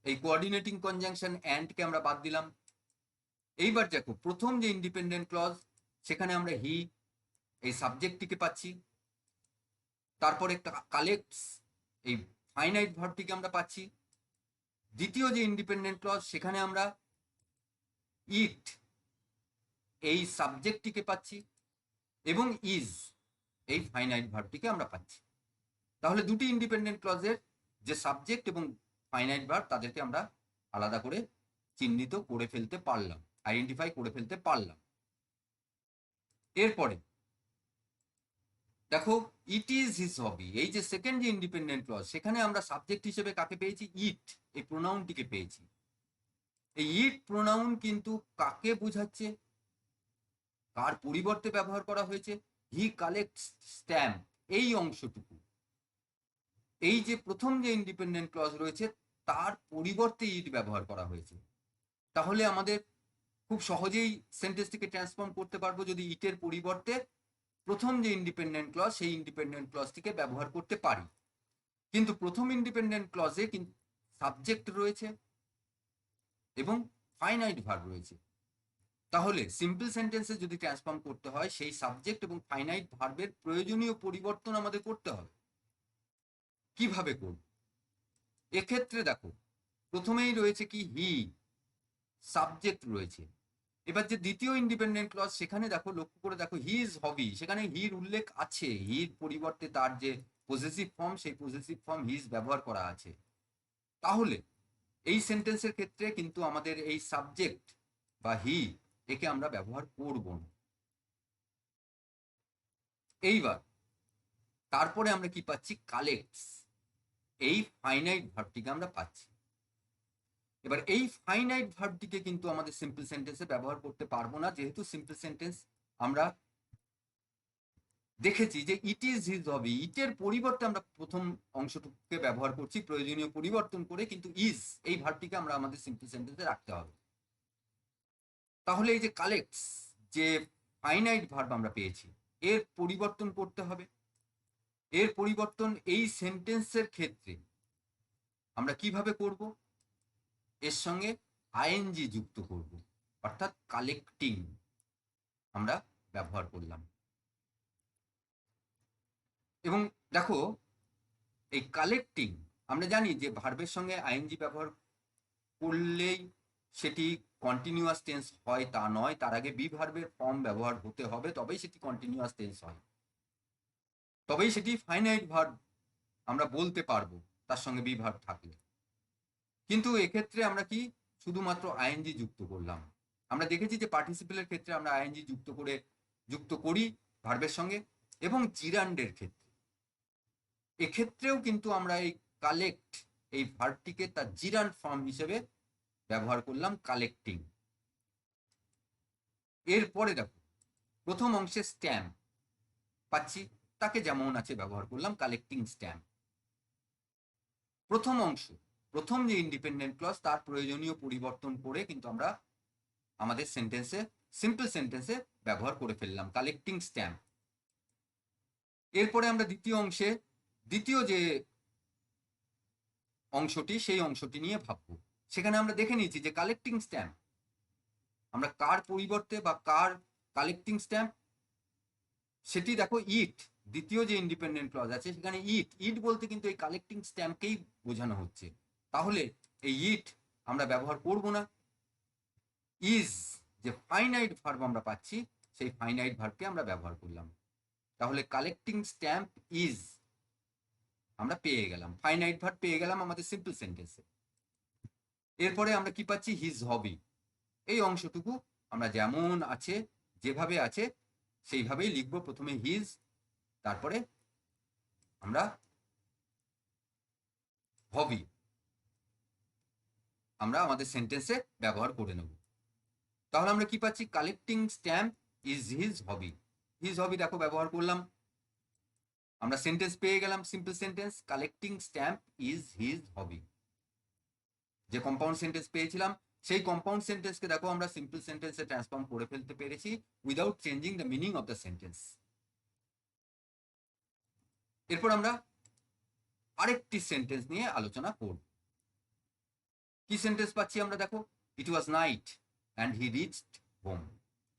এই কোঅর্ডিনেটিং কনজাংশন অ্যান্ডকে আমরা বাদ দিলাম। এইবার দেখো প্রথম যে ইন্ডিপেন্ডেন্ট ক্লজ সেখানে আমরা হি এই সাবজেক্টটিকে পাচ্ছি, তারপরে কালেক্টস এই ফাইনাইট ভার্বটিকে আমরা পাচ্ছি। দ্বিতীয় যে ইন্ডিপেন্ডেন্ট ক্লজ সেখানে আমরা ইট এই সাবজেক্টটিকে পাচ্ছি এবং ইজ এই ফাইনাইট ভার্বটিকে আমরা পাচ্ছি। তাহলে দুটি ইন্ডিপেন্ডেন্ট ক্লজের যে সাবজেক্ট এবং ফাইনাইট ভার্ব তাদেরকে আমরা আলাদা করে চিহ্নিত করে ফেলতে পারলাম, আইডেন্টিফাই করে ফেলতে পারলাম। এরপরে দেখো ইট ইজ হিজ হবি, এই যে সেকেন্ড যে ইন্ডিপেন্ডেন্ট ক্লজ সেখানে আমরা সাবজেক্ট হিসেবে কাকে পেয়েছি? ইট এই প্রোনাউনটিকে পেয়েছি। এই ইট প্রোনাউন কিন্তু কাকে বোঝাচ্ছে? কার পরিবর্তে ব্যবহার করা হয়েছে? হি কালেক্টস স্ট্যাম্প এই অংশটুকু, এই যে প্রথম যে ইন্ডিপেন্ডেন্ট ক্লজ রয়েছে তার পরিবর্তে ইট ব্যবহার করা হয়েছে। তাহলে আমাদের খুব সহজেই সেন্টেন্সটিকে ট্রান্সফর্ম করতে পারবো যদি ইটের পরিবর্তে প্রথম যে ইন্ডিপেন্ডেন্ট ক্লজ সেই ইন্ডিপেন্ডেন্ট ক্লজটিকে ব্যবহার করতে পারি। কিন্তু প্রথম ইন্ডিপেন্ডেন্ট ক্লজে কিন্তু সাবজেক্ট রয়েছে এবং ফাইনাইট ভার্ব রয়েছে। তাহলে সিম্পল সেন্টেন্সে যদি ট্রান্সফর্ম করতে হয় সেই সাবজেক্ট এবং ফাইনাইট ভার্বের প্রয়োজনীয় পরিবর্তন আমাদের করতে হবে। কিভাবে করব? এক্ষেত্রে দেখো প্রথমেই রয়েছে কি? হি সাবজেক্ট রয়েছে। এবার যে দ্বিতীয় ইন্ডিপেন্ডেন্ট ক্লজ সেখানে দেখো, লক্ষ্য করে দেখো, হিজ হবি, সেখানে হির উল্লেখ আছে। হির পরিবর্তে তার যে পজেসিভ ফর্ম সেই পজেসিভ ফর্ম হিজ ব্যবহার করা আছে। তাহলে এই সেন্টেন্সের ক্ষেত্রে কিন্তু আমাদের এই সাবজেক্ট বা হি একে আমরা ব্যবহার করব না। এইবার তারপরে আমরা কি পাচ্ছি? কালেক্টস এই ফাইনাইট ভার্বটিকে আমরা পাচ্ছি। এবার এই ফাইনাইট ভার্বটিকে কিন্তু আমাদের সিম্পল সেন্টেন্সে ব্যবহার করতে পারবো না, যেহেতু সিম্পল সেন্টেন্স আমরা দেখেছি যে ইট ইজ হিজ হবি, ইটের পরিবর্তে আমরা প্রথম অংশটুকুকে ব্যবহার করছি প্রয়োজনীয় পরিবর্তন করে, কিন্তু ইজ এই ভার্বটিকে আমরা আমাদের সিম্পল সেন্টেন্সে রাখতে হবে। তাহলে এই যে কালেক্টস যে ফাইনাইট ভার্ব আমরা পেয়েছি, এর পরিবর্তন করতে হবে। এর পরিবর্তন এই সেন্টেন্সের ক্ষেত্রে আমরা কিভাবে করব? এর সঙ্গে আইএনজি যুক্ত করব, অর্থাৎ কালেক্টিং আমরা ব্যবহার করলাম। এবং দেখো, এই কালেক্টিং আমরা জানি যে ভার্বের সঙ্গে আইএনজি ব্যবহার করলেই সেটি কন্টিনিউয়াস টেন্স হয় তা নয়, তার আগে বি ভার্বের ফর্ম ব্যবহার হতে হবে, তবেই সেটি কন্টিনিউয়াস টেন্স হয়, তবেই সেটি ফাইনাইট ভার্ব আমরা বলতে পারবো তার সঙ্গে বি ভার্ব থাকলে। কিন্তু এক্ষেত্রে আমরা কি শুধুমাত্র আইএনজি যুক্ত করলাম। আমরা দেখেছি যে পার্টিসিপেলের ক্ষেত্রে আমরা আইএনজি যুক্ত করি ভার্বের সঙ্গে, এবং জিরান্ডের ক্ষেত্রে এক্ষেত্রেও কিন্তু আমরা এই কালেক্ট এই ভার্বটিকে তার জিরান্ড ফর্ম হিসেবে ব্যবহার করলাম, কালেক্টিং। এরপরে দেখো, প্রথম অংশে স্ট্যাম্প পাচ্ছি, তাকে যেমন আছে ব্যবহার করলাম, কালেক্টিং স্ট্যাম্প। প্রথম অংশ, প্রথম যে ইন্ডিপেন্ডেন্ট ক্লজ, তার প্রয়োজনীয় পরিবর্তন করে কিন্তু আমরা আমাদের সেন্টেন্সে, সিম্পল সেন্টেন্সে ব্যবহার করে ফেললাম, কালেক্টিং স্ট্যাম্প। এরপরে আমরা দ্বিতীয় অংশে, দ্বিতীয় যে অংশটি, সেই অংশটি নিয়ে ভাববো। সেখানে আমরা দেখে নিয়েছি যে কালেক্টিং স্ট্যাম্প আমরা কার পরিবর্তে বা কার কালেক্টিং স্ট্যাম্প, সেটি দেখো ইট, দ্বিতীয় যে ইন্ডিপেন্ডেন্ট ক্লজ আছে সেখানে ইট বলতে কিন্তু এই কালেক্টিং স্ট্যাম্পকেই বোঝানো হচ্ছে। তাহলে এই ইট আমরা ব্যবহার করব না, ইজ যে ফাইনাইট ভার্ব আমরা পাচ্ছি, সেই ফাইনাইট ভার্বকে আমরা ব্যবহার করলাম। তাহলে কালেক্টিং স্ট্যাম্প ইজ আমরা পেয়ে গেলাম, ফাইনাইট ভার্ব পেয়ে গেলাম আমাদের সিম্পল সেন্টেন্সে। এরপরে আমরা কি পাচ্ছি? His hobby. এই অংশটুকু আমরা যেমন আছে, যেভাবে আছে সেইভাবেই লিখবো। প্রথমে হিজ, তারপরে আমরা হবি আমরা আমাদের সেন্টেন্সে ব্যবহার করে নেব। তাহলে আমরা কি পাচ্ছি? Collecting stamp is his hobby. His hobby দেখো ব্যবহার করলাম, আমরা সেন্টেন্স পেয়ে গেলাম, simple sentence, collecting stamp is his hobby. যে কম্পাউন্ড সেন্টেন্স পেয়েছিলাম, সেই কম্পাউন্ড সেন্টেন্সকে দেখো আমরা সিম্পল সেন্টেন্সে ট্রান্সফর্ম করে ফেলতে পেরেছি without changing the meaning of the sentence. এরপর আমরা আরেকটি সেন্টেন্স নিয়ে আলোচনা করব। কি সেন্টেন্স পাচ্ছি আমরা? দেখো, it was night and he reached home.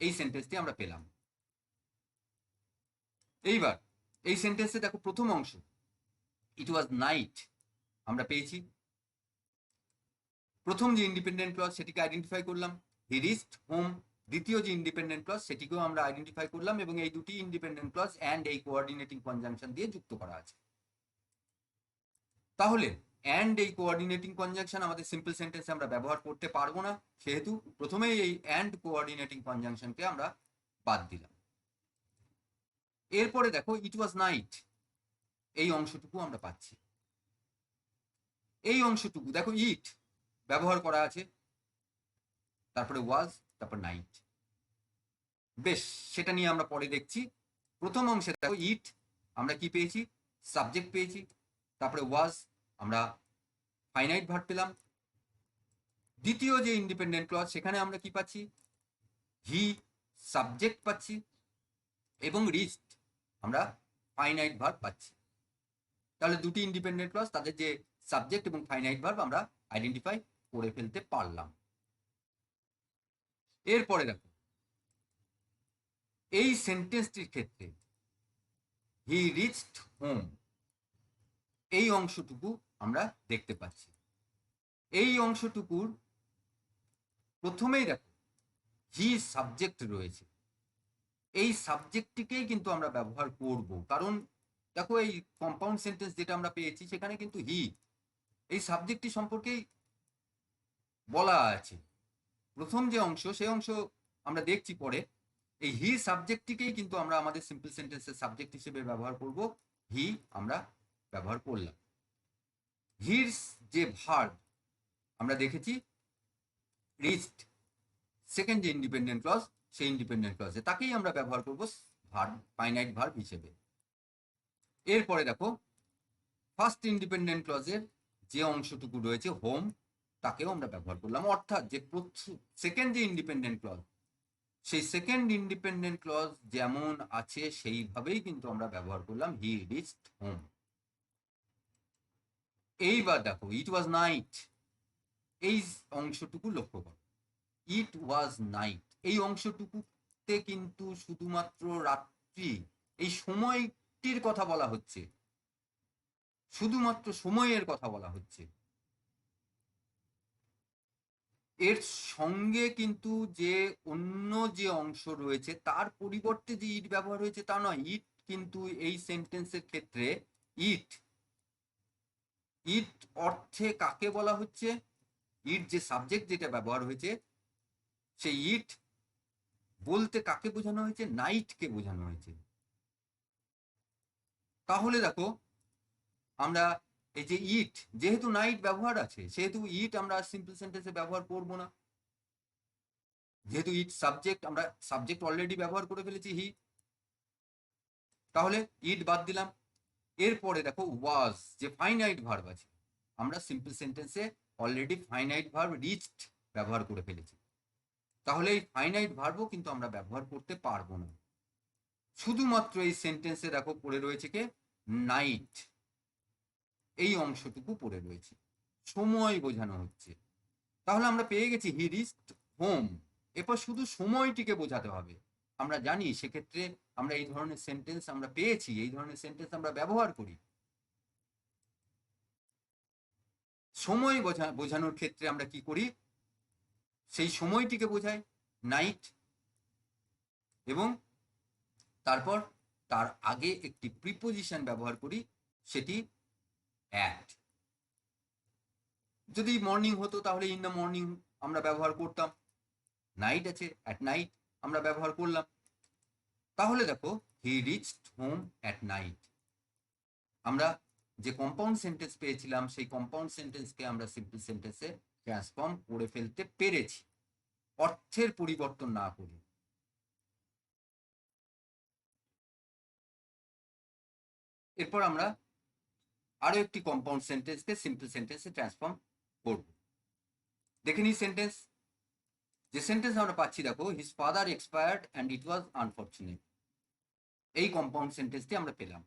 এই সেন্টেন্সটি আমরা পেলাম। এইবার এই সেন্টেন্সে দেখো, প্রথম অংশ ইট ওয়াজ নাইট আমরা পেয়েছি, প্রথম যে ইন্ডিপেন্ডেন্ট ক্লজ সেটিকে আইডেন্টিফাই করলাম। হি রিচড হোম, দ্বিতীয় যে ইন্ডিপেন্ডেন্ট ক্লজ সেটিকেও আমরা আইডেন্টিফাই করলাম, এবং এই দুটি ইন্ডিপেন্ডেন্ট ক্লজ অ্যান্ড এই কোঅর্ডিনেটিং কনজাংশন দিয়ে যুক্ত করা আছে। তাহলে অ্যান্ড এই কোঅর্ডিনেটিং কনজাংশন আমাদের সিম্পল সেন্টেন্সে আমরা ব্যবহার করতে পারবো না, সেহেতু প্রথমেই এই অ্যান্ড কোঅর্ডিনেটিং কনজাংশনকে আমরা বাদ দিলাম। এরপরে দেখো, ইট ওয়াজ নাইট, এই অংশটুকু আমরা পাচ্ছি। এই অংশটুকু দেখো, ইট ব্যবহার করা আছে, তারপরে ওয়াজ, তারপর নাইট। বেশ, সেটা নিয়ে আমরা পরে দেখছি। প্রথম অংশে দেখো, ইট আমরা কি পেয়েছি? সাবজেক্ট পেয়েছি, তারপরে ওয়াজ আমরা ফাইনাইট ভার্ব পেলাম। দ্বিতীয় যে ইন্ডিপেন্ডেন্ট ক্লজ সেখানে আমরা কি পাচ্ছি? হি সাবজেক্ট পাচ্ছি, এবং রিচড আমরা ফাইনাইট ভার্ব পাচ্ছি। তাহলে দুটি ইন্ডিপেন্ডেন্ট ক্লজ, তাদের যে সাবজেক্ট এবং ফাইনাইট ভার্ব আমরা আইডেন্টিফাই করে ফেলতে পারলাম। এরপরে দেখো, এই সেন্টেন্সটির ক্ষেত্রে হি রিচড হোম, এই অংশটুকু আমরা দেখতে পাচ্ছি। এই অংশটুকুর প্রথমেই দেখো, হি সাবজেক্ট রয়েছে, এই সাবজেক্টটিকেই কিন্তু আমরা ব্যবহার করব, কারণ দেখো এই কম্পাউন্ড সেন্টেন্স যেটা আমরা পেয়েছি সেখানে কিন্তু হি এই সাবজেক্টটি সম্পর্কেই বলা আছে। প্রথম যে অংশ, সেই অংশ আমরা দেখছি পরে। এই হি সাবজেক্টটিকেই কিন্তু আমরা আমাদের সিম্পল সেন্টেন্সের সাবজেক্ট হিসেবে ব্যবহার করব, হি আমরা ব্যবহার করলাম। হির যে ভার্ব আমরা দেখেছি রিচড, সেকেন্ড যে ইন্ডিপেন্ডেন্ট ক্লজ, সেই ইন্ডিপেন্ডেন্ট ক্লজে তাকেই আমরা ব্যবহার করব ভার্ব, ফাইনাইট ভার্ব হিসেবে। এরপরে দেখো, ফার্স্ট ইন্ডিপেন্ডেন্ট ক্লজের যে অংশটুকু রয়েছে হোম, তাকেও আমরা ব্যবহার করলাম, অর্থাৎ যে সেকেন্ড যে ইন্ডিপেন্ডেন্ট ক্লজ সেই সেকেন্ড ইন্ডিপেন্ডেন্ট ক্লজ যেমন আছে সেইভাবেই কিন্তু আমরা ব্যবহার করলাম, হি রিচড হোম। এইবার দেখো ইট ওয়াজ নাইট, এই অংশটুকু লক্ষ্য করো, ইট ওয়াজ নাইট এই অংশটুকুতে কিন্তু শুধুমাত্র রাত্রি, এই সময়টির কথা বলা হচ্ছে, শুধুমাত্র সময়ের কথা বলা হচ্ছে। এর সঙ্গে কিন্তু যে অন্য যে অংশ রয়েছে তার পরিবর্তে যে ইট ব্যবহার হয়েছে তা নয়। ইট কিন্তু এই সেন্টেন্সের ক্ষেত্রে ইট, ইট অর্থে কাকে বলা হচ্ছে, ইট যে সাবজেক্ট যেটা ব্যবহার হয়েছে সেই ইট বলতে কাকে বোঝানো হয়েছে, নাইটকে বোঝানো হয়েছে। তাহলে দেখো আমরা এই যে ইট, যেহেতু নাইট ব্যবহার আছে সেহেতু ইট আমরা সিম্পল সেন্টেন্সে ব্যবহার করব না, যেহেতু ইট সাবজেক্ট, আমরা সাবজেক্ট অলরেডি ব্যবহার করে ফেলেছি হি, তাহলে ইট বাদ দিলাম। এরপরে দেখো ওয়াজ, যে ফাইনাইট ভার্ব আছে, আমরা সিম্পল সেন্টেন্সে অলরেডি ফাইনাইট ভার্ব রিচড ব্যবহার করে ফেলেছি, তাহলে এই ফাইনাইট ভার্বও কিন্তু আমরা ব্যবহার করতে পারবো না। শুধুমাত্র এই সেন্টেন্সে দেখো পড়ে রয়েছে কে, নাইট, এই অংশটুকু পড়ে রয়েছে, সময় বোঝানো হচ্ছে। তাহলে আমরা পেয়ে গেছি হি রিচড হোম। এরপর শুধু সময়টিকে বোঝাতে হবে। আমরা জানি সেক্ষেত্রে আমরা এই ধরনের সেন্টেন্স আমরা পেয়েছি, এই ধরনের সেন্টেন্স আমরা ব্যবহার করি। সময় বোঝানোর ক্ষেত্রে আমরা কি করি, সেই সময়টিকে বোঝাই নাইট, এবং তারপর তার আগে একটি প্রিপোজিশন ব্যবহার করি, সেটি অ্যাট। যদি মর্নিং হতো তাহলে ইন দ্য মর্নিং আমরা ব্যবহার করতাম, নাইট আছে অ্যাট নাইট আমরা ব্যবহার করলাম। তাহলে দেখো হি রিচড হোম অ্যাট নাইট, আমরা যে কম্পাউন্ড সেন্টেন্স পেয়েছিলাম সেই কম্পাউন্ড সেন্টেন্সকে আমরা সিম্পল সেন্টেন্সে ট্রান্সফর্ম করে ফেলতে পেরেছি, অর্থের পরিবর্তন না করে। এরপর আমরা আরো একটি কম্পাউন্ড সেন্টেন্সকে সিম্পল সেন্টেন্সে ট্রান্সফর্ম করব। দেখে নিই সেন্টেন্স, যে সেন্টেন্স আমরা পাচ্ছি দেখো, his father expired and it was unfortunate, এই কম্পাউন্ড সেন্টেন্সটি আমরা পেলাম।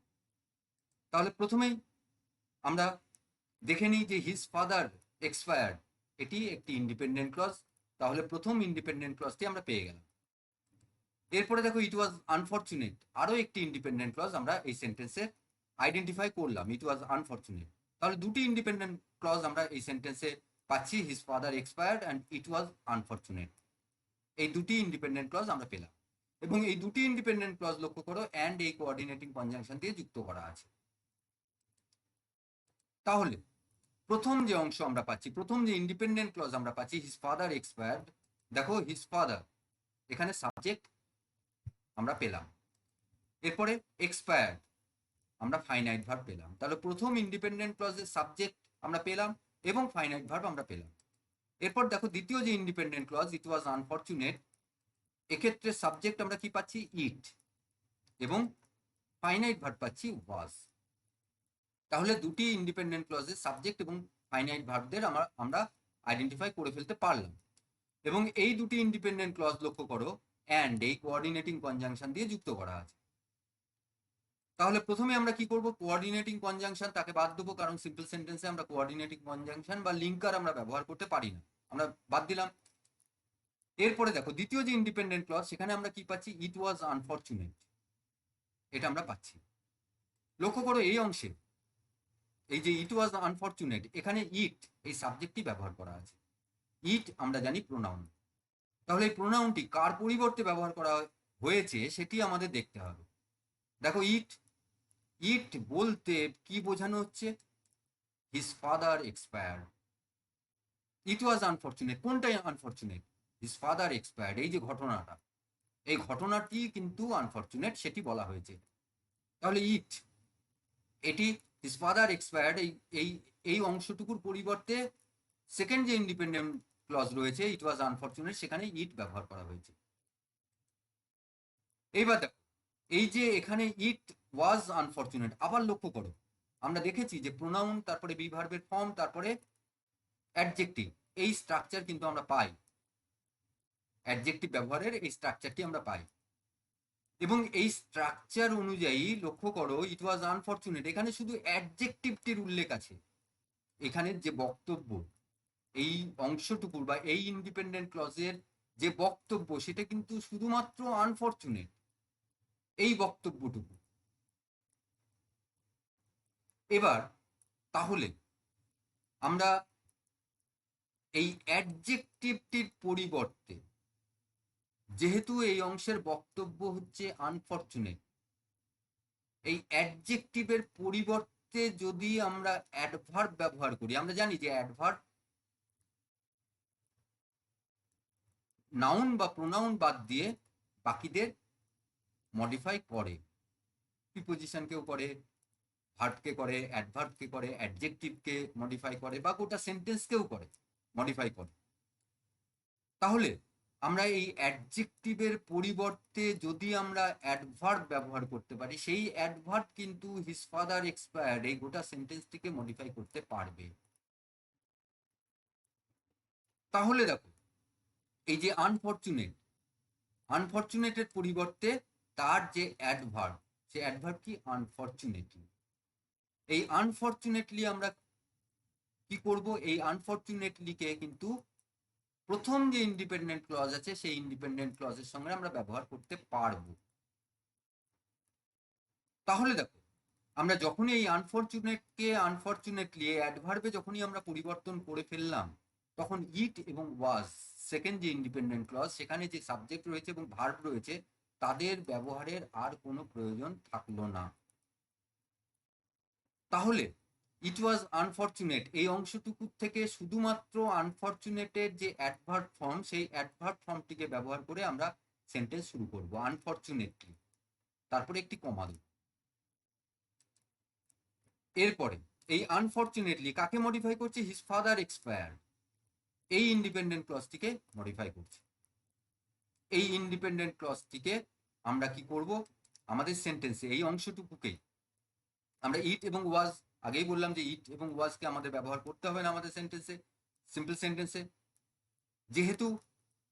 তাহলে প্রথমেই আমরা দেখে নিই যে হিজ ফাদার এক্সপায়ার্ড, এটি একটি ইন্ডিপেন্ডেন্ট ক্লজ, তাহলে প্রথম ইন্ডিপেন্ডেন্ট ক্লজটি আমরা পেয়ে গেলাম। এরপরে দেখো ইট ওয়াজ আনফরচুনেট, আরো একটি ইন্ডিপেন্ডেন্ট ক্লজ আমরা এই সেন্টেন্সে আইডেন্টিফাই করলাম, ইট ওয়াজ আনফরচুনেট। তাহলে দুটি ইন্ডিপেন্ডেন্ট ক্লজ আমরা এই সেন্টেন্সে পাচ্ছি, his father expired and it was unfortunate, এই দুটি ইন্ডিপেন্ডেন্ট ক্লজ আমরা পেলাম। এবং এই দুটি ইন্ডিপেন্ডেন্ট ক্লজ লক্ষ্য করো অ্যান্ড এই কোঅর্ডিনেটিং কনজাংশন দিয়ে যুক্ত করা আছে। তাহলে প্রথম যে অংশ আমরা পাচ্ছি, প্রথম যে ইন্ডিপেন্ডেন্ট ক্লজ আমরা পাচ্ছি, হিজ ফাদার এক্সপায়ার্ড, দেখো হিজ ফাদার এখানে সাবজেক্ট আমরা পেলাম, এরপরে এক্সপায়ার্ড আমরা ফাইনাইট ভার্ব পেলাম। তাহলে প্রথম ইন্ডিপেন্ডেন্ট ক্লজের সাবজেক্ট আমরা পেলাম এবং ফাইনাইট ভার্ব আমরা পেলাম। এরপর দেখো দ্বিতীয় যে ইন্ডিপেন্ডেন্ট ক্লজ, ইট ওয়াজ আনফরচুনেট, এক্ষেত্রে সাবজেক্ট আমরা কি পাচ্ছি, ইট, এবং ফাইনাইট ভার্ব পাচ্ছি ওয়াজ। তাহলে দুটি ইন্ডিপেন্ডেন্ট ক্লজের সাবজেক্ট এবং ফাইনাইট ভার্বদের আমরা আইডেন্টিফাই করে ফেলতে পারলাম। এবং এই দুটি ইন্ডিপেন্ডেন্ট ক্লজ লক্ষ্য করো অ্যান্ড এই কোঅর্ডিনেটিং কনজাংশন দিয়ে যুক্ত করা আছে। তাহলে প্রথমে আমরা কি করব, কোঅর্ডিনেটিং কনজাংশন তাকে বাদ দেবো, কারণ সিম্পল সেন্টেন্সে আমরা কোঅর্ডিনেটিং কনজাংশন বা লিঙ্কার আমরা ব্যবহার করতে পারি না, আমরা বাদ দিলাম। এরপরে দেখো দ্বিতীয় যে ইন্ডিপেন্ডেন্ট ক্লজ, সেখানে আমরা কি পাচ্ছি, ইট ওয়াজ আনফরচুনেট, এটা আমরা পাচ্ছি। লক্ষ্য করো এই অংশে এই যে ইট ওয়াজ আনফরচুনেট, এখানে ইট এই সাবজেক্টটি ব্যবহার করা আছে। ইট আমরা জানি প্রোনাউন, তাহলে এই প্রোনাউনটি কার পরিবর্তে ব্যবহার করা হয়েছে সেটি আমাদের দেখতে হবে। দেখো ইট, ইট বলতে কি বোঝানো হচ্ছে, হিজ ফাদার এক্সপায়ার্ড। ইট ওয়াজ আনফরচুনেট, কোনটাই আনফরচুনেট, হিজ ফাদার এক্সপায়ার্ড, এই যে ঘটনাটা, এই ঘটনাটি কিন্তু আনফরচুনেট সেটি বলা হয়েছে। তাহলে ইট, এটি হিজ ফাদার এক্সপায়ার্ড, এই এই অংশটুকুর পরিবর্তে সেকেন্ড যে ইন্ডিপেন্ডেন্ট ক্লজ রয়েছে, ইট ওয়াজ আনফরচুনেট, সেখানে ইট ব্যবহার করা হয়েছে। এইবার দেখো এই যে এখানে ইট ওয়াজ আনফরচুনেট, আবার লক্ষ্য করো আমরা দেখেছি যে প্রোনাউন, তারপরে বি ভার্বের ফর্ম, তারপরে অ্যাডজেক্টিভ, এই স্ট্রাকচার কিন্তু আমরা পাই। অ্যাডজেক্টিভ ব্যবহারের এই স্ট্রাকচারটি আমরা পাই। এবং এই স্ট্রাকচার অনুযায়ী লক্ষ্য করো, ইট ওয়াজ আনফরচুনেট, এখানে শুধু অ্যাডজেক্টিভটির উল্লেখ আছে। এখানের যে বক্তব্য, এই অংশটুকুর বা এই ইন্ডিপেন্ডেন্ট ক্লজের যে বক্তব্য, সেটা কিন্তু শুধুমাত্র আনফরচুনেট, এই বক্তব্যটুকু। এবার তাহলে আমরা এই অ্যাডজেক্টিভটির পরিবর্তে, যেহেতু এই অংশের বক্তব্য হচ্ছে আনফরচুনেট, এই অ্যাডজেক্টিভের পরিবর্তে যদি আমরা অ্যাডভার্ব ব্যবহার করি, আমরা জানি যে অ্যাডভার্ব নাউন বা প্রোনাউন বাদ দিয়ে বাকিদের মডিফাই করে। প্রিপোজিশনকেও করে, ভার্বকে করে, অ্যাডভার্বকে করে, অ্যাডজেক্টিভকে মডিফাই করে, বা গোটা সেন্টেন্সকেও করে, মডিফাই করে। তাহলে আমরা এই অ্যাডজেক্টিভের পরিবর্তে যদি আমরা অ্যাডভার্ব ব্যবহার করতে পারি, সেই অ্যাডভার্ব কিন্তু হিজ ফাদার এক্সপায়ার্ড এই গোটা সেন্টেন্সটিকে মডিফাই করতে পারবে। তাহলে দেখো, এই যে আনফরচুনেটের পরিবর্তে তার যে অ্যাডভার্ব, সে অ্যাডভার্ব কি? আনফরচুনেটলি। এই আনফরচুনেটলি আমরা কি করব? এই আনফরচুনেটলিকে কিন্তু প্রথম যে ইন্ডিপেন্ডেন্ট ক্লজ আছে সেই ইন্ডিপেন্ডেন্ট ক্লজের সঙ্গে আমরা ব্যবহার করতে পারবো। তাহলে দেখো, আমরা যখনই এই আনফরচুনেটকে আনফরচুনেটলি অ্যাডভার্বে যখনই আমরা পরিবর্তন করে ফেললাম, তখন ইট এবং ওয়াজ, সেকেন্ড যে ইন্ডিপেন্ডেন্ট ক্লজ, সেখানে যে সাবজেক্ট রয়েছে এবং ভার্ব রয়েছে, তাদের ব্যবহারের আর কোনো প্রয়োজন থাকলো না। তাহলে ইট ওয়াজ আনফরচুনেট এই অংশটুকু থেকে শুধুমাত্র আনফরচুনেটের যে অ্যাডভার্ব ফর্ম, সেই অ্যাডভার্ব ফর্মটিকে ব্যবহার করে আমরা সেন্টেন্স শুরু করব। আনফরচুনেটলি, তারপরে একটি কমা দেব। এরপরে এই আনফরচুনেটলি কাকে মডিফাই করছে? হিজ ফাদার এক্সপায়ার্ড এই ইন্ডিপেন্ডেন্ট ক্লজটিকে মডিফাই করছে। এই ইন্ডিপেন্ডেন্ট ক্লজটিকে আমরা কি করব? আমাদের সেন্টেন্সে এই অংশটুকুকেই আমরা ইট এবং ওয়াজ, আগেই বললাম যে ইট এবং ওয়াজকে আমাদের ব্যবহার করতে হবে না আমাদের সেন্টেন্সে, সিম্পল সেন্টেন্সে। যেহেতু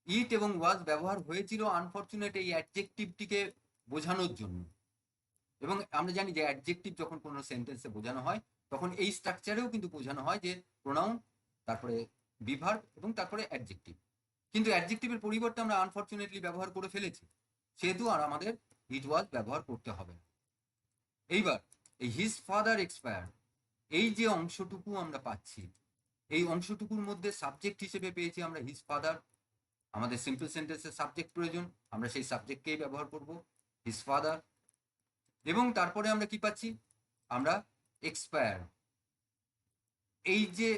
ইট এবং ওয়াজ ব্যবহার হয়েছিল আনফরচুনেট এই অ্যাডজেক্টিভটিকে বোঝানোর জন্য, এবং আমরা জানি যে অ্যাডজেক্টিভ যখন কোনো সেন্টেন্সে বোঝানো হয়, তখন এই স্ট্রাকচারেও কিন্তু বোঝানো হয় যে প্রোনাউন, তারপরে বিভার্ব এবং তারপরে অ্যাডজেক্টিভ। কিন্তু অ্যাডজেক্টিভের পরিবর্তে আমরা আনফরচুনেটলি ব্যবহার করে ফেলেছি, সেহেতু আর আমাদের ইট ওয়াজ ব্যবহার করতে হবে না। এইবার এই হিজ ফাদার এক্সপায়ার এই যে অংশটুকু আমরা পাচ্ছি, এই অংশটুকুর মধ্যে সাবজেক্ট হিসেবে পেয়েছি আমরা হিজ ফাদার। আমাদের সিম্পল সেন্টেন্সের সাবজেক্ট প্রয়োজন, আমরা সেই সাবজেক্টকেই ব্যবহার করব, হিজ ফাদার। এবং তারপরে আমরা কি পাচ্ছি? আমরা এক্সপায়ার এই যে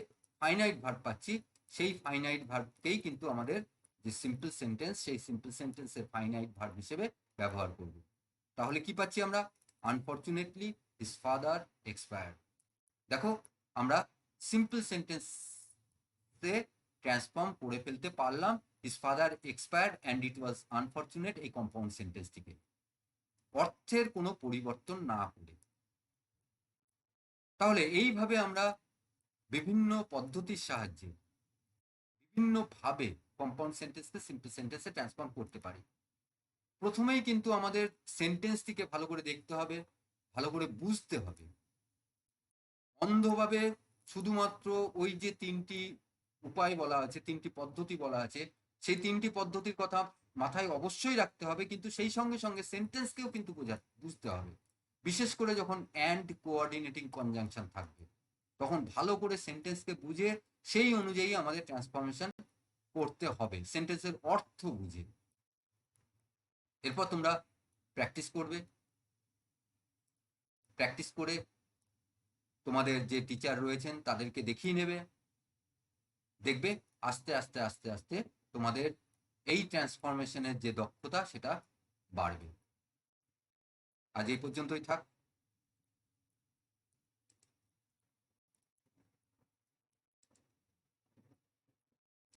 ফাইনাইট ভার্ব পাচ্ছি, সেই ফাইনাইট ভার্বকেই কিন্তু আমাদের যে সিম্পল সেন্টেন্স, সেই সিম্পল সেন্টেন্সের ফাইনাইট ভার্ব হিসেবে ব্যবহার করব। তাহলে কি পাচ্ছি আমরা? Unfortunately his father expired. দেখো, আমরা সিম্পল সেন্টেন্সে ট্রান্সফর্ম করে ফেলতে পারলাম his father expired and it was unfortunate এই কম্পাউন্ড সেন্টেন্সটিকে, অর্থের কোনো পরিবর্তন না করে। তাহলে এইভাবে আমরা বিভিন্ন পদ্ধতির সাহায্যে বিভিন্নভাবে কম্পাউন্ড সেন্টেন্সকে সিম্পল সেন্টেন্সে ট্রান্সফর্ম করতে পারি। প্রথমেই কিন্তু আমাদের সেন্টেন্সটিকে ভালো করে দেখতে হবে, ভালো করে বুঝতে হবে। অন্ধভাবে শুধুমাত্র ওই যে তিনটি উপায় বলা আছে, তিনটি পদ্ধতি বলা আছে, সেই তিনটি পদ্ধতির কথা মাথায় অবশ্যই রাখতে হবে, কিন্তু সেই সঙ্গে সঙ্গে সেন্টেন্সকেও কিন্তু বুঝতে হবে। বিশেষ করে যখন অ্যান্ড কোঅর্ডিনেটিং কনজাংশন থাকবে, তখন ভালো করে সেন্টেন্সকে বুঝে সেই অনুযায়ী আমাদের ট্রান্সফরমেশন করতে হবে, সেন্টেন্সের অর্থ বুঝে। এরপর তোমরা প্র্যাকটিস করবে, প্র্যাকটিস করে তোমাদের যে টিচার রয়েছেন তাদেরকে দেখিয়ে নেবে, দেখবে আস্তে আস্তে আস্তে আস্তে তোমাদের এই ট্রান্সফরমেশনের যে দক্ষতা সেটা বাড়বে। আজ এই পর্যন্তই থাক।